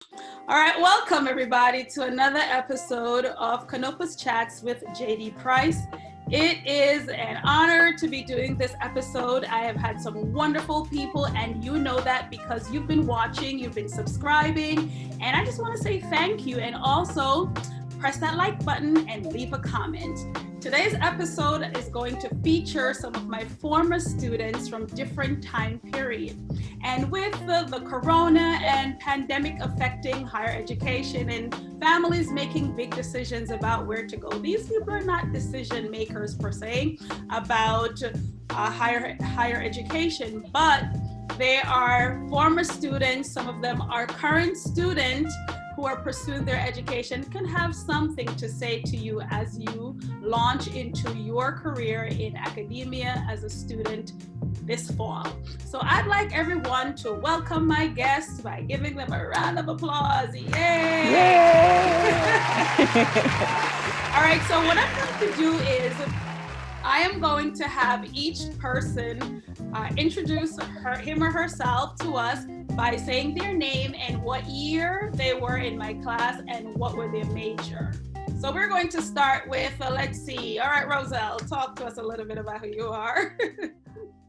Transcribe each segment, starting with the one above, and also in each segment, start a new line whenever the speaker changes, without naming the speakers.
All right, welcome everybody to another episode of Canopus Chats with JD Price. It is an honor to be doing this episode. I have had some wonderful people, and you know that because you've been watching, you've been subscribing, and I just want to say thank you. And also, press that like button and leave a comment. Today's episode is going to feature some of my former students from different time periods. And with the corona and pandemic affecting higher education and families making big decisions about where to go, these people are not decision makers per se about higher education, but they are former students. Some of them are current students who are pursuing their education, can have something to say to you as you launch into your career in academia as a student this fall. So I'd like everyone to welcome my guests by giving them a round of applause. Yay! Yay! All right, so what I'm going to do is I am going to have each person introduce him or herself to us by saying their name and what year they were in my class and what were their major. So we're going to start with, let's see. All right, Roselle, talk to us a little bit about who you are.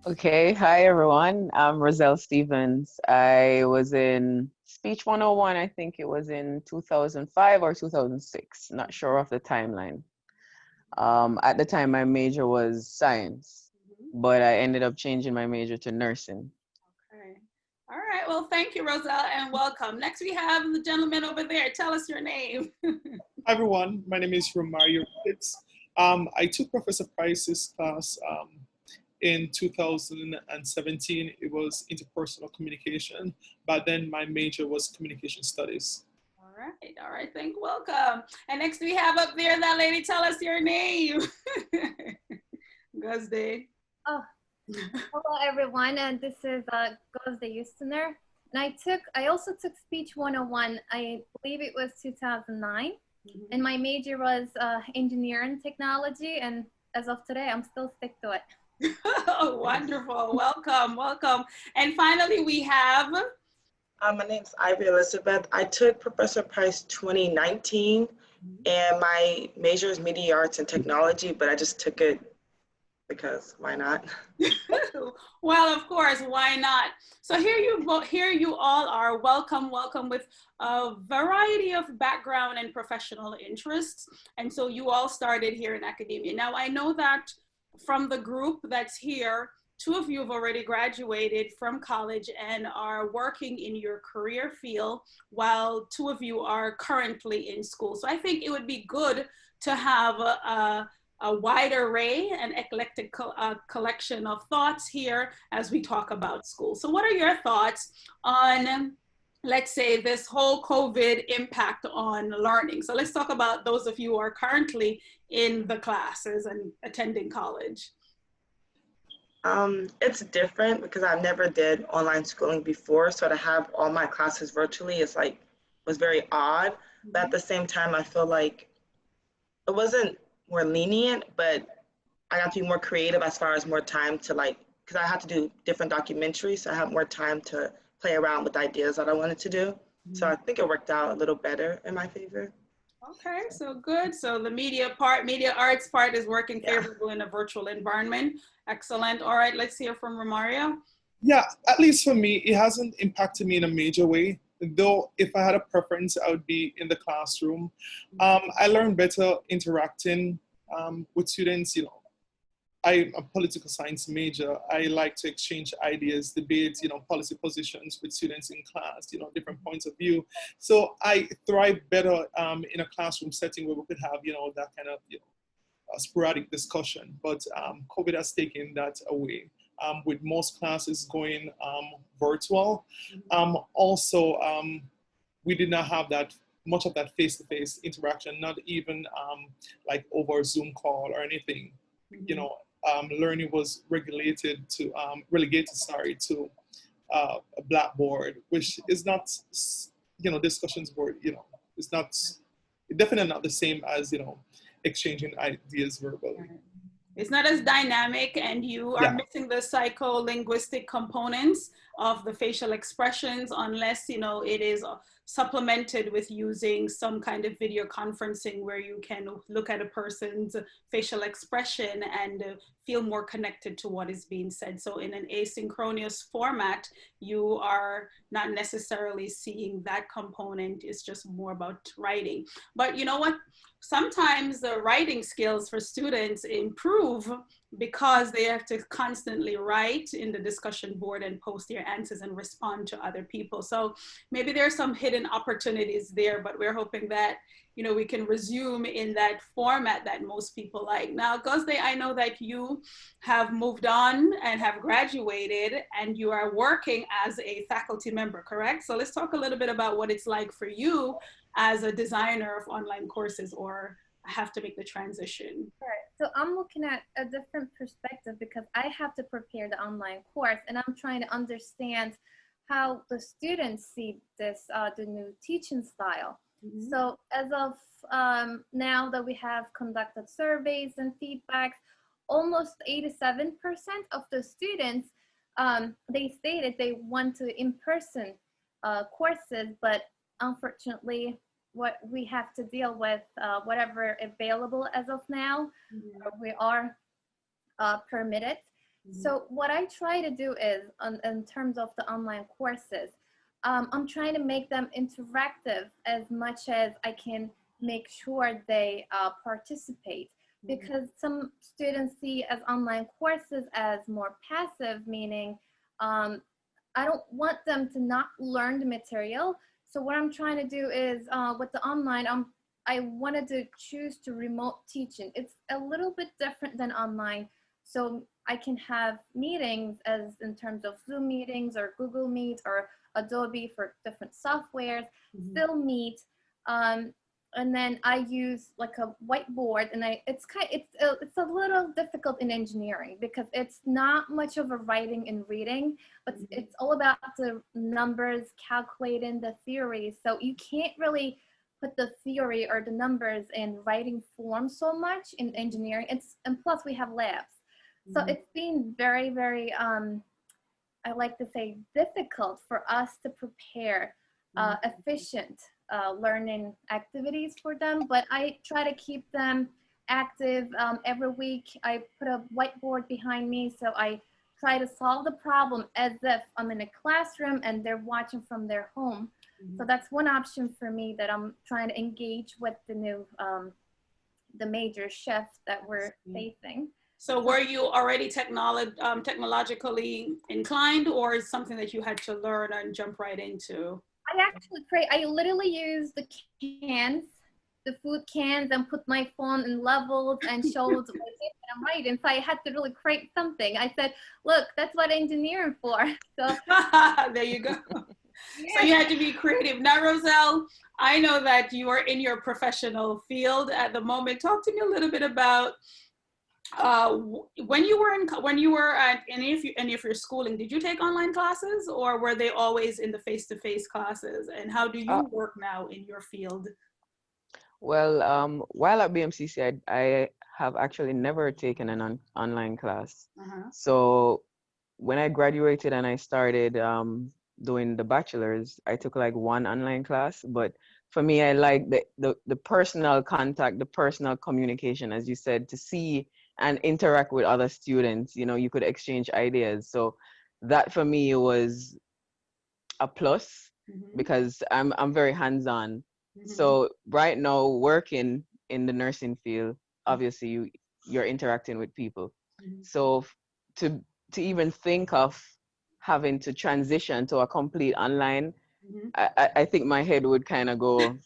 Okay, hi everyone. I'm Roselle Stevens. I was in Speech 101, I think it was in 2005 or 2006, not sure of the timeline. At the time, my major was science, but I ended up changing my major to nursing.
Okay. All right, well, thank you, Roselle, and welcome. Next, we have the gentleman over there. Tell us your name.
Hi, everyone. My name is Romario. I took Professor Price's class in 2017. It was interpersonal communication, but then my major was communication studies.
All right, welcome. And next we have up there that lady. Tell us your name. Gozde.
Oh, hello everyone, and this is Gozde Houstonner. And I also took Speech 101. I believe it was 2009, and my major was engineering technology. And as of today, I'm still stick to it.
Oh, wonderful! Welcome. And finally, we have.
My name's Ivory Elizabeth. I took Professor Price 2019, and my major is media arts and technology, but I just took it because why not?
Well, of course, why not? So here you all are. Welcome with a variety of background and professional interests. And so you all started here in academia. Now, I know that from the group that's here, 2 of you have already graduated from college and are working in your career field, while 2 of you are currently in school. So I think it would be good to have a wide array and eclectic collection of thoughts here as we talk about school. So what are your thoughts on, let's say, this whole COVID impact on learning? So let's talk about those of you who are currently in the classes and attending college.
It's different because I've never did online schooling before. So to have all my classes virtually was very odd. But at the same time, I feel like it wasn't more lenient, but I got to be more creative as far as more time to because I had to do different documentaries. So I have more time to play around with ideas that I wanted to do. So I think it worked out a little better in my favor.
Okay, so good. So the media arts part is working favorable in a virtual environment. Excellent. All right, let's hear from Romario.
Yeah, at least for me, it hasn't impacted me in a major way. Though if I had a preference, I would be in the classroom. I learned better interacting with students. I'm a political science major. I like to exchange ideas, debate, policy positions with students in class, different points of view. So I thrive better in a classroom setting where we could have, that kind of, sporadic discussion. But COVID has taken that away. With most classes going virtual. Also, we did not have much of that face-to-face interaction, not even like over Zoom call or anything. Learning was relegated to a blackboard, which is not, discussions board, it's not, definitely not the same as, exchanging ideas verbally.
It's not as dynamic, and you are missing the psycho-linguistic components of the facial expressions unless, you know, it is supplemented with using some kind of video conferencing where you can look at a person's facial expression and feel more connected to what is being said. So in an asynchronous format, you are not necessarily seeing that component. It's just more about writing. But you know what? Sometimes the writing skills for students improve because they have to constantly write in the discussion board and post their answers and respond to other people. So maybe there are some hidden opportunities there, but we're hoping that, you know, we can resume in that format that most people like. Now, Gozde, I know that you have moved on and have graduated and you are working as a faculty member, correct? So let's talk a little bit about what it's like for you as a designer of online courses or have to make the transition.
Sure. So I'm looking at a different perspective because I have to prepare the online course and I'm trying to understand how the students see this, the new teaching style. Mm-hmm. So as of now that we have conducted surveys and feedbacks, almost 87% of the students, they stated they want to in-person courses, but unfortunately, what we have to deal with, whatever available as of now, mm-hmm. we are permitted. Mm-hmm. So what I try to do is, in terms of the online courses, I'm trying to make them interactive as much as I can make sure they participate. Mm-hmm. Because some students see as online courses as more passive, meaning I don't want them to not learn the material. So what I'm trying to do is with the online, I wanted to choose to remote teaching. It's a little bit different than online. So I can have meetings as in terms of Zoom meetings or Google Meet or Adobe for different softwares, mm-hmm. still meet. And then I use like a whiteboard, and it's a little difficult in engineering because it's not much of a writing and reading, but mm-hmm. it's all about the numbers, calculating the theory. So you can't really put the theory or the numbers in writing form so much in engineering. And plus we have labs. Mm-hmm. So it's been very, very, I like to say difficult for us to prepare efficient learning activities for them, but I try to keep them active every week. I put a whiteboard behind me, so I try to solve the problem as if I'm in a classroom and they're watching from their home. Mm-hmm. So that's one option for me that I'm trying to engage with the new, the major shift that we're facing.
So were you already technologically inclined, or is something that you had to learn and jump right into?
I literally use the cans, the food cans, and put my phone in levels and showed what I'm writing. So I had to really create something. I said, look, that's what engineering for. So
there you go. Yeah. So you had to be creative. Now, Roselle, I know that you are in your professional field at the moment. Talk to me a little bit about when you were at any of your schooling, did you take online classes or were they always in the face-to-face classes? And how do you work now in your field?
Well, while at BMCC, I have actually never taken an online class. Uh-huh. So when I graduated and I started doing the bachelor's, I took like one online class. But for me, I like the personal contact, the personal communication, as you said, to see and interact with other students. You know, you could exchange ideas. So that for me was a plus, mm-hmm. because I'm very hands-on. Mm-hmm. So right now, working in the nursing field, obviously you're interacting with people. Mm-hmm. So to even think of having to transition to a complete online, mm-hmm. I think my head would kind of go,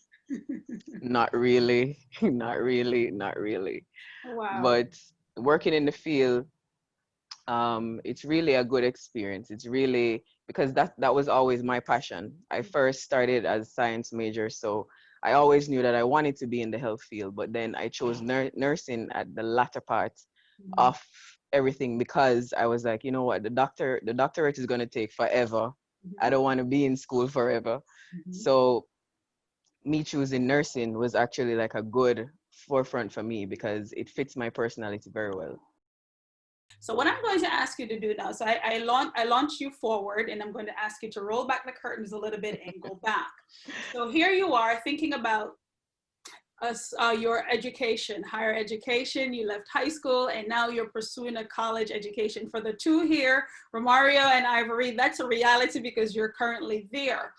not really, not really, not really.
Wow.
But working in the field, it's really a good experience. It's really, because that was always my passion. I first started as a science major, so I always knew that I wanted to be in the health field, but then I chose nursing at the latter part mm-hmm. of everything because I was like, you know what, the doctorate is going to take forever. Mm-hmm. I don't want to be in school forever. Mm-hmm. So me choosing nursing was actually like a good forefront for me because it fits my personality very well.
So what I'm going to ask you to do now, so I launch you forward, and I'm going to ask you to roll back the curtains a little bit and go back. So here you are thinking about your education, higher education. You left high school and now you're pursuing a college education. For the two here, Romario and Ivory, that's a reality because you're currently there.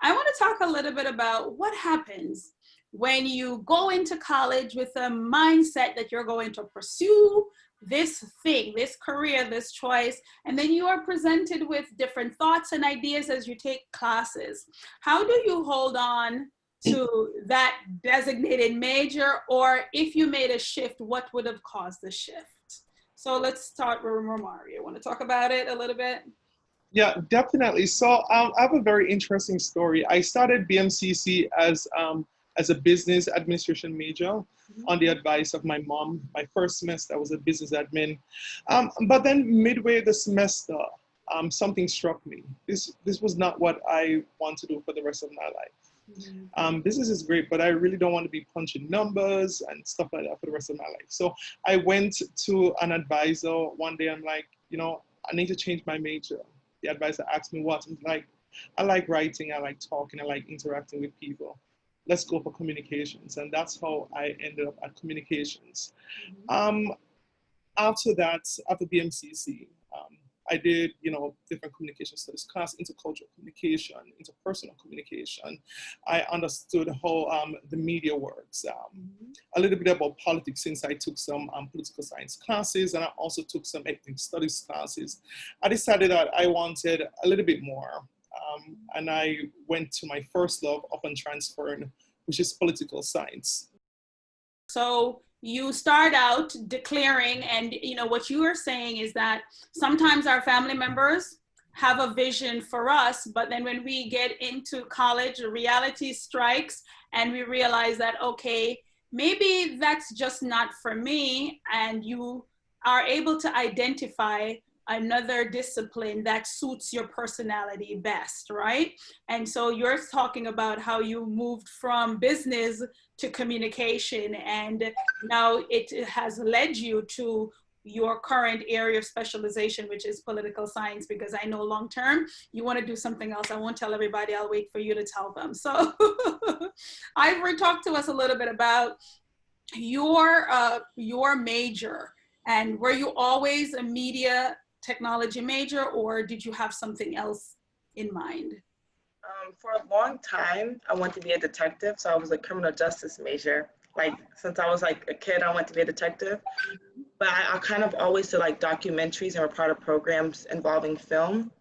I want to talk a little bit about what happens when you go into college with a mindset that you're going to pursue this thing, this career, this choice, and then you are presented with different thoughts and ideas as you take classes. How do you hold on to that designated major, or if you made a shift, what would have caused the shift? So let's start with Romario. Want to talk about it a little bit?
Yeah, definitely. So I have a very interesting story. I started BMCC as a business administration major on the advice of my mom. My first semester I was a business admin, but then midway the semester, something struck me. This was not what I want to do for the rest of my life. Business is great, but I really don't want to be punching numbers and stuff like that for the rest of my life. So I went to an advisor one day. I'm like, I need to change my major. The advisor asked me what. I'm like, I like writing, I like talking, I like interacting with people. Let's go for communications. And that's how I ended up at communications. After that, after BMCC, I did, different communication studies class, intercultural communication, interpersonal communication. I understood how the media works, a little bit about politics since I took some political science classes, and I also took some ethnic studies classes. I decided that I wanted a little bit more, and I went to my first love upon transferring, which is political science.
So you start out declaring, and what you are saying is that sometimes our family members have a vision for us, but then when we get into college, reality strikes and we realize that, okay, maybe that's just not for me, and you are able to identify another discipline that suits your personality best, right? And so you're talking about how you moved from business to communication, and now it has led you to your current area of specialization, which is political science, because I know long-term you want to do something else. I won't tell everybody, I'll wait for you to tell them. So Ivory, talk to us a little bit about your major, and were you always a media technology major, or did you have something else in mind?
For a long time, I wanted to be a detective, so I was a criminal justice major. Like, since I was like a kid, I wanted to be a detective. But I kind of always did like documentaries and were part of programs involving film.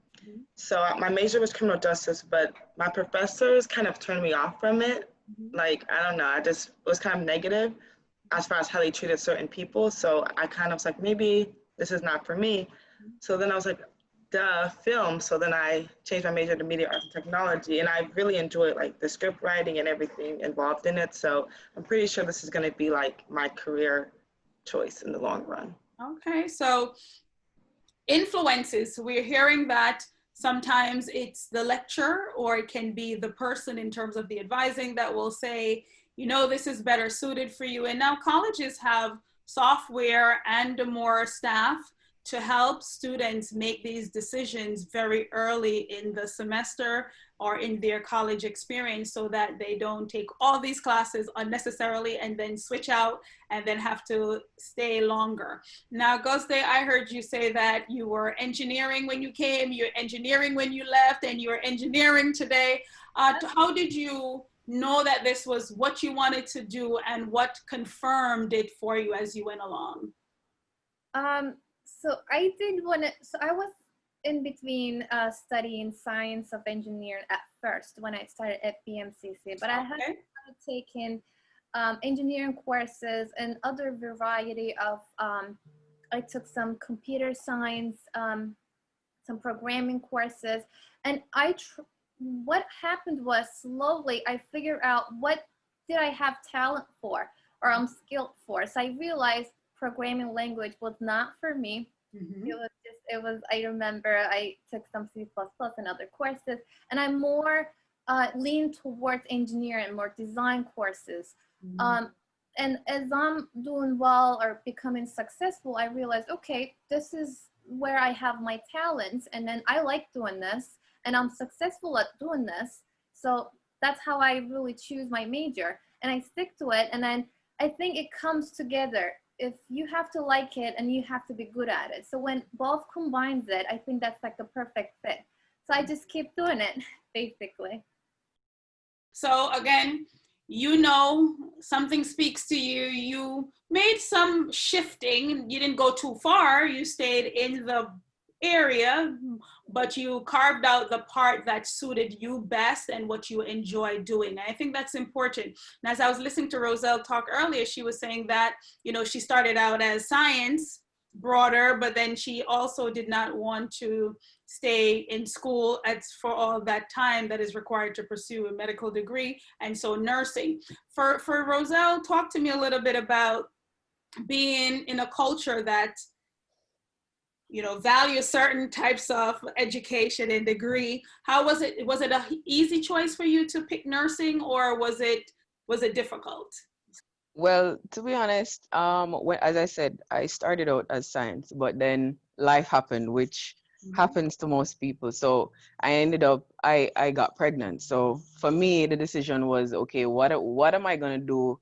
So my major was criminal justice, but my professors kind of turned me off from it. Like, I don't know, it was kind of negative as far as how they treated certain people. So I kind of was like, maybe this is not for me. So then I was like, duh, film. So then I changed my major to media arts and technology, and I really enjoyed like the script writing and everything involved in it. So I'm pretty sure this is going to be like my career choice in the long run.
Okay, so influences, we're hearing that sometimes it's the lecturer, or it can be the person in terms of the advising that will say, this is better suited for you. And now colleges have software and more staff to help students make these decisions very early in the semester or in their college experience, so that they don't take all these classes unnecessarily and then switch out and then have to stay longer. Now, Gozde, I heard you say that you were engineering when you came, you're engineering when you left, and you're engineering today. How did you know that this was what you wanted to do, and what confirmed it for you as you went along?
So I did want to, so I was in between studying science of engineering at first when I started at BMCC, but I had taken engineering courses and other variety of, I took some computer science, some programming courses, and what happened was slowly I figured out what did I have talent for, or I'm skilled for. So I realized programming language was not for me. I remember I took some C++ and other courses, and I more leaned towards engineering, more design courses. And as I'm doing well or becoming successful, I realized, okay, this is where I have my talents, and then I like doing this, and I'm successful at doing this. So that's how I really choose my major, and I stick to it. And then I think it comes together. If you have to like it and you have to be good at it. So when both combines it, I think that's like the perfect fit. So I just keep doing it, basically.
So again, you know, something speaks to you. You made some shifting. You didn't go too far. You stayed in the area, but you carved out the part that suited you best and what you enjoy doing. And I think that's important. And as I was listening to Roselle talk earlier, she was saying that, you know, she started out as science, broader, but then she also did not want to stay in school for all that time that is required to pursue a medical degree, and so nursing. For Roselle, talk to me a little bit about being in a culture that, you know, values certain types of education and degree. How was it? Was it an easy choice for you to pick nursing, or was it difficult?
Well, to be honest, as I said, I started out as science, but then life happened, which happens to most people. So I got pregnant. So for me, the decision was, okay, what am I gonna do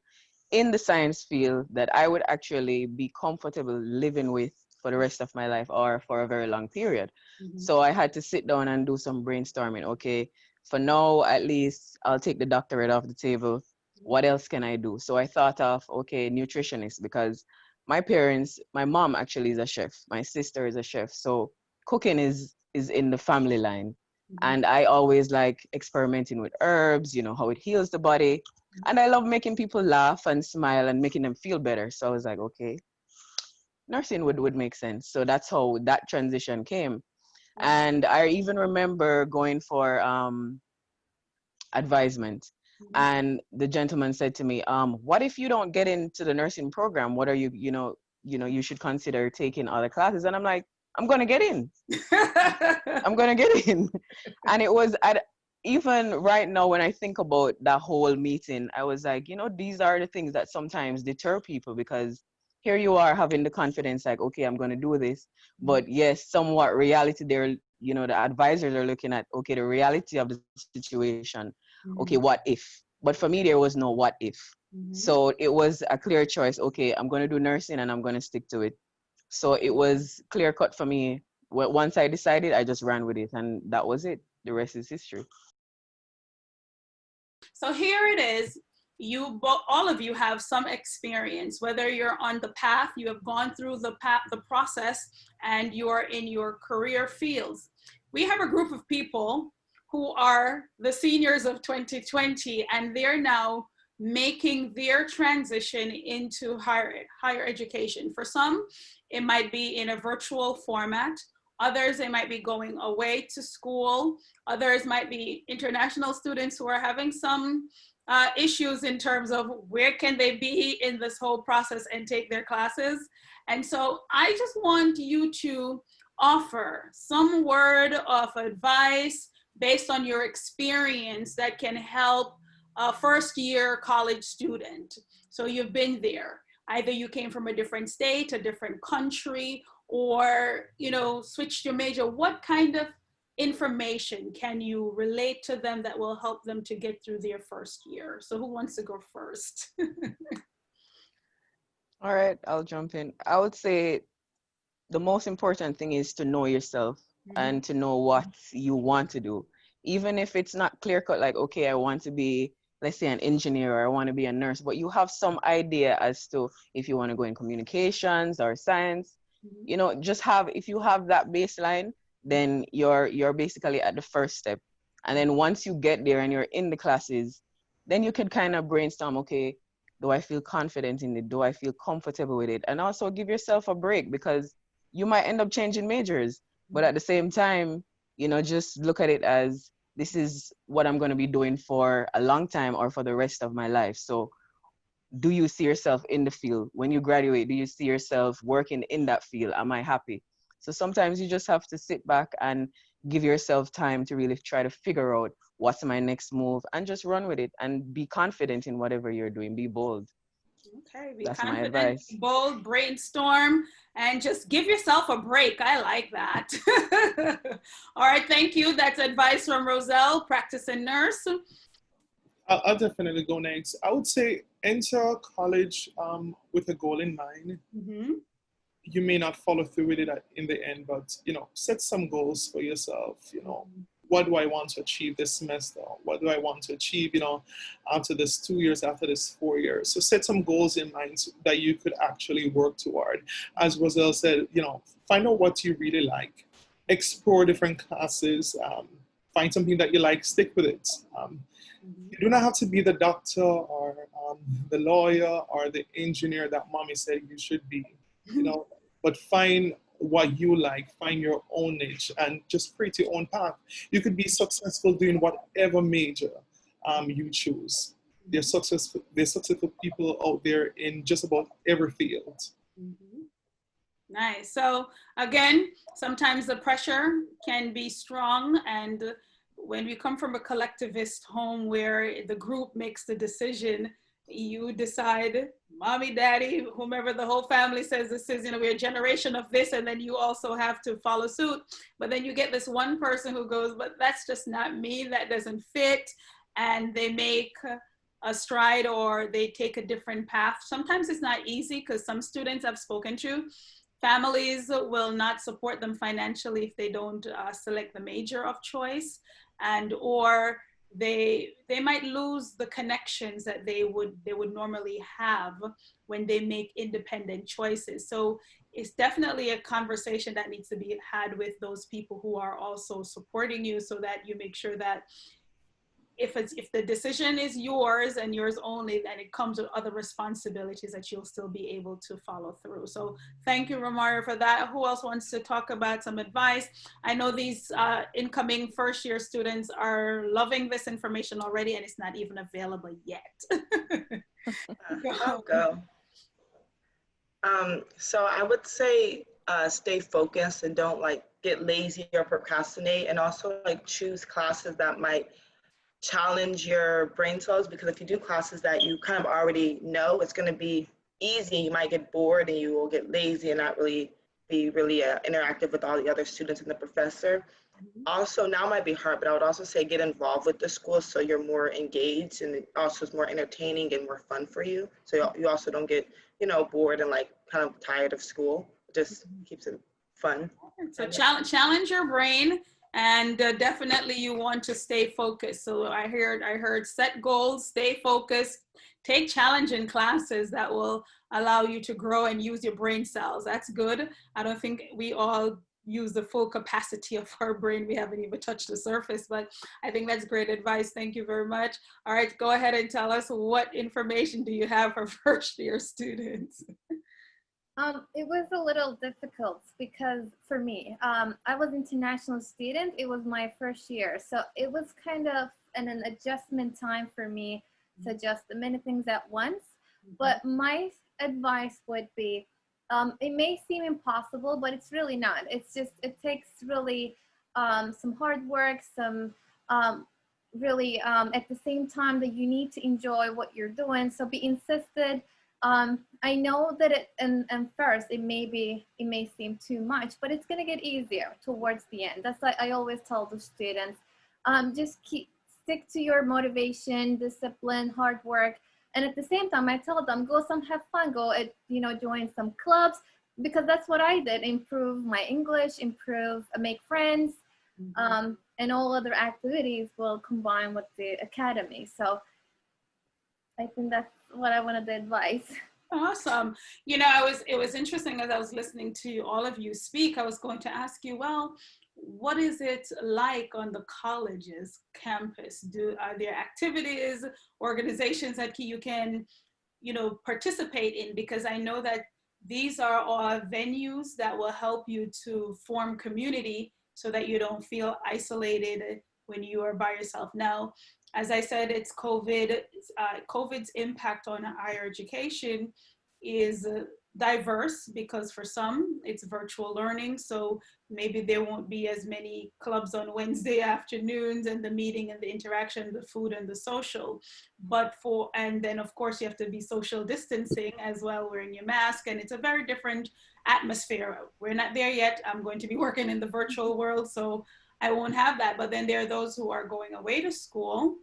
in the science field that I would actually be comfortable living with for the rest of my life or for a very long period. So I had to sit down and do some brainstorming. Okay, for now, at least I'll take the doctorate off the table. What else can I do? So I thought of, okay, nutritionist, because my mom actually is a chef. My sister is a chef. So cooking is in the family line. And I always like experimenting with herbs, you know, how it heals the body. And I love making people laugh and smile and making them feel better. So I was like, okay, nursing would make sense. So that's how that transition came. And I even remember going for advisement. And the gentleman said to me, what if you don't get into the nursing program? What are you should consider taking other classes. And I'm like, I'm going to get in. I'm going to get in. And it was even right now, when I think about that whole meeting, I was like, you know, these are the things that sometimes deter people, because here you are having the confidence, like, okay, I'm going to do this. But yes, somewhat reality there, you know, the advisors are looking at, okay, the reality of the situation. Okay, what if? But for me, there was no what if. So it was a clear choice. Okay, I'm going to do nursing and I'm going to stick to it. So it was clear cut for me. Once I decided, I just ran with it, and that was it. The rest is history.
So here it is. All of you have some experience, whether you're on the path, you have gone through the process, and you're in your career fields. We have a group of people who are the seniors of 2020, and they're now making their transition into higher education. For some, it might be in a virtual format. Others, they might be going away to school. Others might be international students who are having some issues in terms of where can they be in this whole process and take their classes. And so I just want you to offer some word of advice based on your experience that can help a first-year college student. So you've been there. Either you came from a different state, a different country, or, you know, switched your major. What kind of information can you relate to them that will help them to get through their first year? So who wants to go first?
All right, I'll jump in. I would say the most important thing is to know yourself and to know what you want to do. Even if it's not clear cut, like, okay, I want to be, let's say, an engineer, or I want to be a nurse, but you have some idea as to if you want to go in communications or science. You know, if you have that baseline, then you're basically at the first step. And then once you get there and you're in the classes, then you can kind of brainstorm, okay, do I feel confident in it? Do I feel comfortable with it? And also give yourself a break, because you might end up changing majors. But at the same time, you know, just look at it as, this is what I'm going to be doing for a long time or for the rest of my life. So do you see yourself in the field? When you graduate, do you see yourself working in that field? Am I happy? So sometimes you just have to sit back and give yourself time to really try to figure out what's my next move, and just run with it and be confident in whatever you're doing. Be bold.
Okay, be
That's my
confident,
advice.
be bold, brainstorm, and just give yourself a break. I like that. All right, thank you. That's advice from Roselle, practicing nurse.
I'll definitely go next. I would say enter college with a goal in mind.
Mm-hmm.
You may not follow through with it in the end, but set some goals for yourself. What do I want to achieve this semester? What do I want to achieve, after this 2 years, after this 4 years? So set some goals in mind so that you could actually work toward. As Roselle said, find out what you really like, explore different classes, find something that you like, stick with it. You do not have to be the doctor or the lawyer or the engineer that mommy said you should be, but find what you like, find your own niche, and just create your own path. You could be successful doing whatever major you choose. There's successful people out there in just about every field.
Mm-hmm. Nice. So again, sometimes the pressure can be strong, and when we come from a collectivist home where the group makes the decision, you decide, mommy, daddy, whomever, the whole family says this is, we're a generation of this, and then you also have to follow suit. But then you get this one person who goes, but that's just not me, that doesn't fit, and they make a stride or they take a different path. Sometimes it's not easy because some students I've spoken to, families will not support them financially if they don't select the major of choice, and or they might lose the connections that they would normally have when they make independent choices. So it's definitely a conversation that needs to be had with those people who are also supporting you, so that you make sure that if the decision is yours and yours only, then it comes with other responsibilities that you'll still be able to follow through. So thank you, Romario, for that. Who else wants to talk about some advice? I know these incoming first-year students are loving this information already, and it's not even available yet.
I'll go. So I would say stay focused and don't get lazy or procrastinate, and also choose classes that might challenge your brain cells, because if you do classes that you kind of already know, it's going to be easy. You might get bored and you will get lazy and not really be interactive with all the other students and the professor. Also, now might be hard, but I would also say get involved with the school so you're more engaged, and it also is more entertaining and more fun for you. So you also don't get, bored and kind of tired of school. It just keeps it fun.
So challenge your brain, and definitely you want to stay focused. So I heard set goals, stay focused, take challenging classes that will allow you to grow and use your brain cells. That's good. I don't think we all use the full capacity of our brain. We haven't even touched the surface, but I think that's great advice. Thank you very much. All right, go ahead and tell us, what information do you have for first-year students?
It was a little difficult because for me, I was an international student. It was my first year. So it was kind of an adjustment time for me to adjust many things at once. But my advice would be, it may seem impossible, but it's really not. It's just, it takes really some hard work, some really at the same time that you need to enjoy what you're doing. So be insisted. I know that and first it may seem too much, but it's gonna get easier towards the end. That's like I always tell the students, just stick to your motivation, discipline, hard work, and at the same time I tell them go have fun, go join some clubs, because that's what I did. Improve my English, make friends, and all other activities will combine with the academy. So I think that's what I wanted to advise.
Awesome. It was interesting as I was listening to all of you speak. I was going to ask you, well, what is it like on the college's campus? Are there activities, organizations that you can, participate in? Because I know that these are all venues that will help you to form community so that you don't feel isolated when you are by yourself. Now, as I said, it's COVID. COVID's impact on higher education is diverse, because for some it's virtual learning, so maybe there won't be as many clubs on Wednesday afternoons, and the meeting and the interaction, the food and the social. And then of course you have to be social distancing as well, wearing your mask, and it's a very different atmosphere. We're not there yet. I'm going to be working in the virtual world, so I won't have that. But then there are those who are going away to school,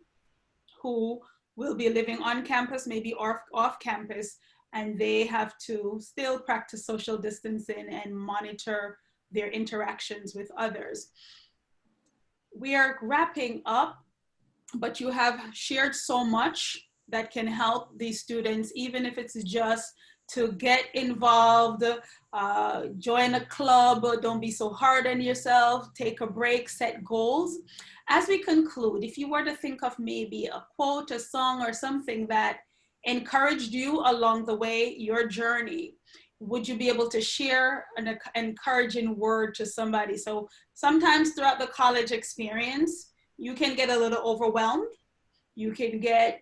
who will be living on campus, maybe off campus, and they have to still practice social distancing and monitor their interactions with others. We are wrapping up, but you have shared so much that can help these students, even if it's just to get involved, join a club, don't be so hard on yourself, take a break, set goals. As we conclude, if you were to think of maybe a quote, a song, or something that encouraged you along the way, your journey, would you be able to share an encouraging word to somebody? So sometimes throughout the college experience, you can get a little overwhelmed. You can get,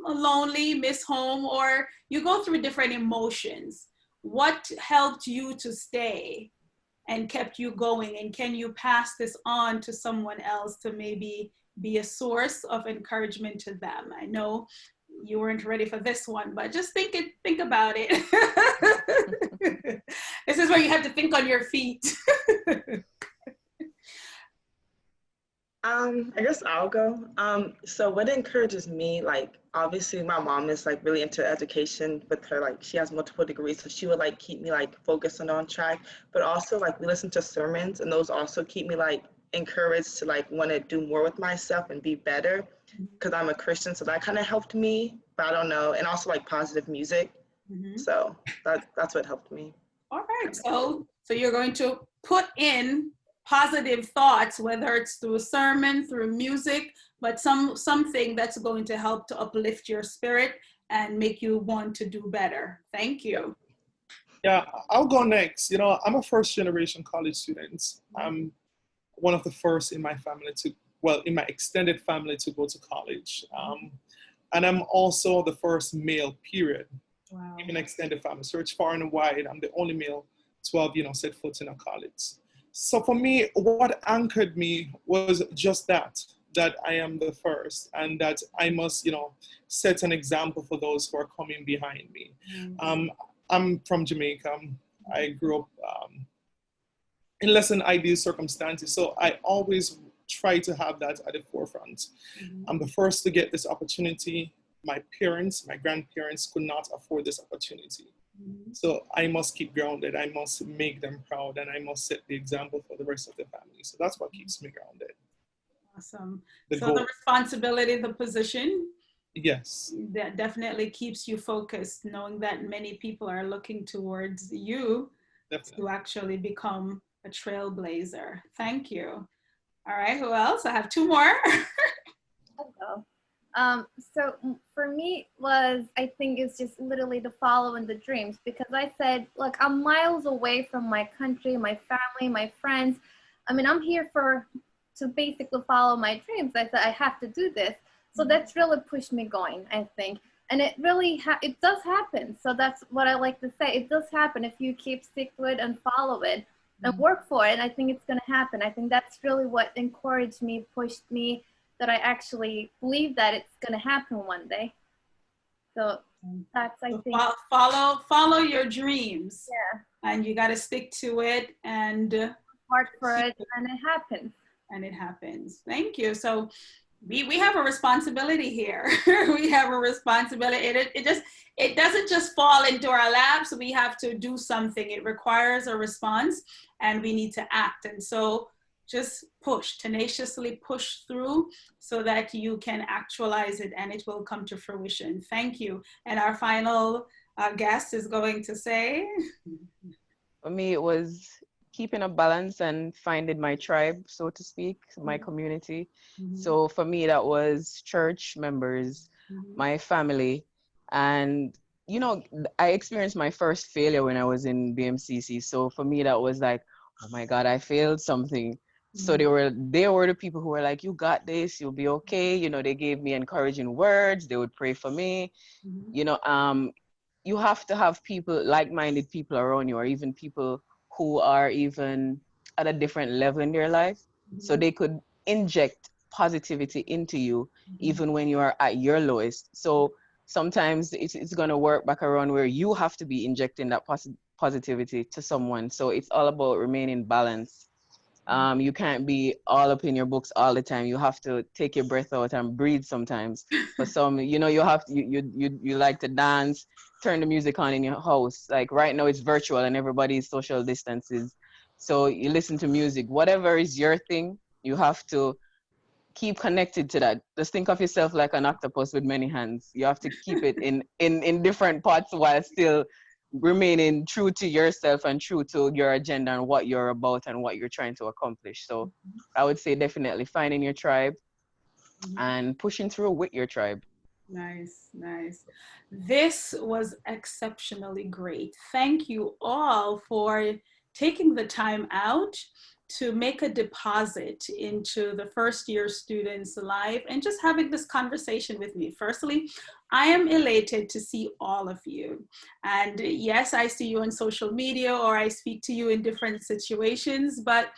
lonely, miss home, or you go through different emotions. What helped you to stay and kept you going? And can you pass this on to someone else to maybe be a source of encouragement to them? I know you weren't ready for this one, but just think about it. This is where you have to think on your feet.
I guess I'll go. So what encourages me, like, obviously my mom is like really into education with her, like she has multiple degrees, so she would like keep me like focused and on track, but also like we listen to sermons, and those also keep me like encouraged to like want to do more with myself and be better, because I'm a Christian, so that kind of helped me, but I don't know. And also like positive music. So that's what helped me.
All right, so you're going to put in positive thoughts, whether it's through a sermon, through music, but something that's going to help to uplift your spirit and make you want to do better. Thank you.
Yeah, I'll go next. I'm a first generation college student. I'm one of the first in my family in my extended family to go to college. And I'm also the first male, period. Wow. In extended family. So it's far and wide. I'm the only male to have, set foot in a college. So for me, what anchored me was just that I am the first, and that I must, set an example for those who are coming behind me. I'm from Jamaica. I grew up in less than ideal circumstances. So I always try to have that at the forefront. I'm the first to get this opportunity. My parents, my grandparents could not afford this opportunity. So I must keep grounded. I must make them proud, and I must set the example for the rest of the family. So that's what keeps me grounded.
Awesome. The responsibility, the position.
Yes.
That definitely keeps you focused, knowing that many people are looking towards you to actually become a trailblazer. Thank you. All right, who else? I have two more.
I'll go. So for me I think it's just literally the following the dreams, because I said, look, I'm miles away from my country, my family, my friends. I mean, I'm here to basically follow my dreams. I said, I have to do this. So that's really pushed me going, I think. And it really, it does happen. So that's what I like to say. It does happen if you stick to it and follow it and work for it. I think it's going to happen. I think that's really what encouraged me, pushed me, that I actually believe that it's going to happen one day. So that's, I think.
Follow your dreams.
Yeah.
And you got to stick to it and
work for it, and it happens.
And it happens. Thank you. So we have a responsibility here. We have a responsibility. It doesn't just fall into our laps. We have to do something. It requires a response, and we need to act. And so just tenaciously push through so that you can actualize it, and it will come to fruition. Thank you. And our final guest is going to say.
For me, it was keeping a balance and finding my tribe, so to speak, my community. So for me, that was church members, my family. And, I experienced my first failure when I was in BMCC. So for me, that was like, oh my God, I failed something. So they were the people who were like, you got this, you'll be okay. They gave me encouraging words. They would pray for me. you have to have people, like-minded people around you, or even people who are even at a different level in their life, so they could inject positivity into you even when you are at your lowest. So sometimes it's going to work back around where you have to be injecting that positivity to someone. So it's all about remaining balanced. You can't be all up in your books all the time. You have to take your breath out and breathe sometimes. For some, you know, you have to, you like to dance, turn the music on in your house. Like right now it's virtual and everybody's social distances. So you listen to music, whatever is your thing, you have to keep connected to that. Just think of yourself like an octopus with many hands. You have to keep it in different parts while still remaining true to yourself and true to your agenda and what you're about and what you're trying to accomplish. So I would say definitely finding your tribe and pushing through with your tribe.
Nice, nice. This was exceptionally great. Thank you all for taking the time out to make a deposit into the first year students' life and just having this conversation with me. Firstly, I am elated to see all of you. And yes, I see you on social media or I speak to you in different situations, but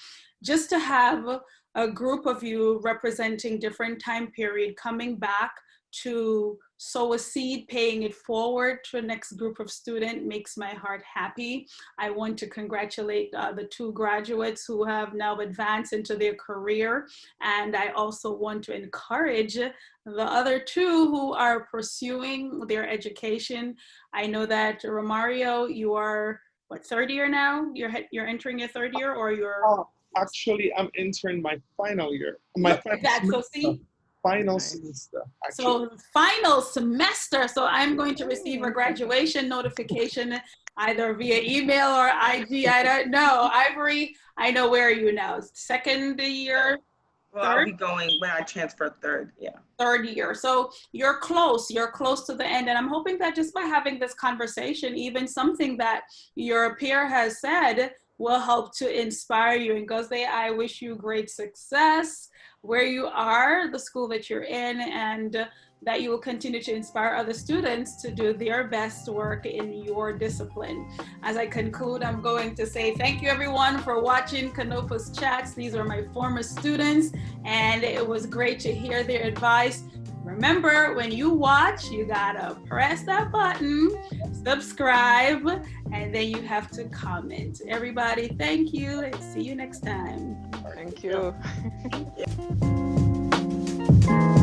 just to have a group of you representing different time period coming back to sow a seed, paying it forward to a next group of students makes my heart happy. I want to congratulate the two graduates who have now advanced into their career. And I also want to encourage the other two who are pursuing their education. I know that Romario, you are what, third year now? You're entering your third year, or you're?
Actually, I'm entering my final year.
Look at that. So see,
Final semester, actually.
so final semester. So I'm going to receive a graduation notification either via email or IG. I don't know. Ivory, I know, where are you now? Second year?
Well,
third?
I'll be going when I transfer third, yeah.
Third year. So you're close to the end. And I'm hoping that just by having this conversation, even something that your peer has said will help to inspire you. And Gozde, I wish you great success where you are, the school that you're in, and that you will continue to inspire other students to do their best work in your discipline. As I conclude, I'm going to say thank you everyone for watching Canopus Chats. These are my former students, and it was great to hear their advice. Remember, when you watch, you gotta press that button, subscribe, and then you have to comment. Everybody, thank you, and see you next time.
Thank you.
Thank you.